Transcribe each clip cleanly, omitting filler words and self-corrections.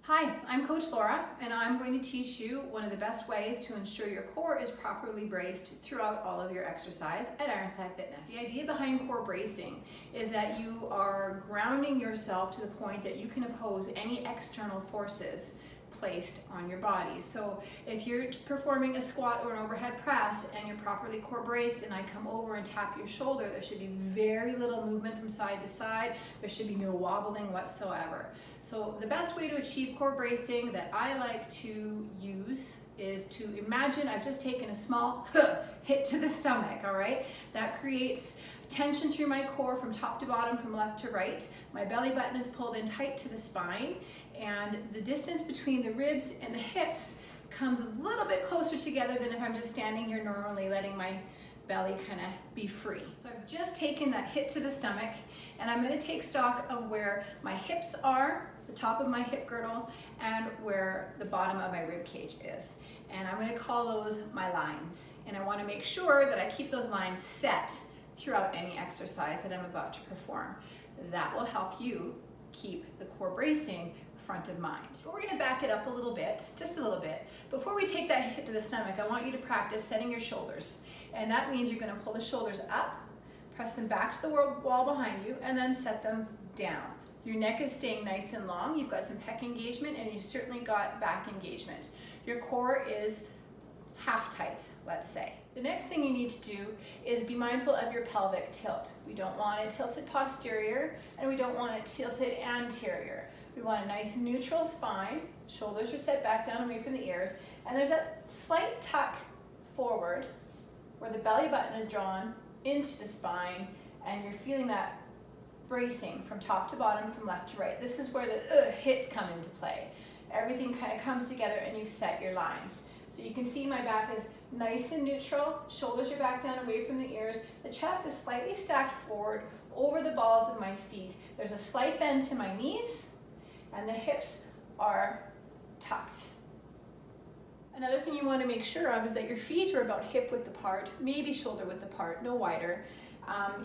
Hi, I'm Coach Laura, and I'm going to teach you one of the best ways to ensure your core is properly braced throughout all of your exercise at Ironside Fitness. The idea behind core bracing is that you are grounding yourself to the point that you can oppose any external forces placed on your body. So if you're performing a squat or an overhead press and you're properly core braced and I come over and tap your shoulder, there should be very little movement from side to side. There should be no wobbling whatsoever. So the best way to achieve core bracing that I like to use is to imagine I've just taken a small hit to the stomach, all right? That creates tension through my core from top to bottom, from left to right. My belly button is pulled in tight to the spine, and the distance between the ribs and the hips comes a little bit closer together than if I'm just standing here normally, letting my belly kind of be free. So I've just taken that hit to the stomach, and I'm going to take stock of where my hips are, the top of my hip girdle, and where the bottom of my rib cage is. And I'm going to call those my lines. And I want to make sure that I keep those lines set throughout any exercise that I'm about to perform. That will help you keep the core bracing front of mind. But we're going to back it up a little bit, just a little bit. Before we take that hit to the stomach, I want you to practice setting your shoulders. And that means you're going to pull the shoulders up, press them back to the wall behind you, and then set them down. Your neck is staying nice and long. You've got some pec engagement, and you've certainly got back engagement. Your core is half tight, let's say. The next thing you need to do is be mindful of your pelvic tilt. We don't want it tilted posterior, and we don't want it tilted anterior. We want a nice neutral spine. Shoulders are set back down away from the ears, and there's that slight tuck forward where the belly button is drawn into the spine, and you're feeling that bracing from top to bottom, from left to right. This is where the hits come into play. Everything kind of comes together and you've set your lines. So you can see my back is nice and neutral, shoulders are back down away from the ears, the chest is slightly stacked forward over the balls of my feet. There's a slight bend to my knees, and the hips are tucked. Another thing you want to make sure of is that your feet are about hip width apart, maybe shoulder width apart, no wider.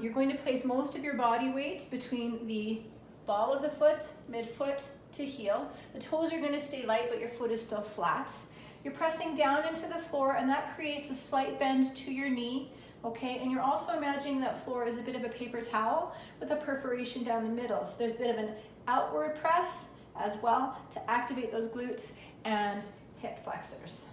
You're going to place most of your body weight between the ball of the foot, midfoot to heel. The toes are going to stay light, but your foot is still flat. You're pressing down into the floor, and that creates a slight bend to your knee, okay? And you're also imagining that floor is a bit of a paper towel with a perforation down the middle. So there's a bit of an outward press as well to activate those glutes and hip flexors.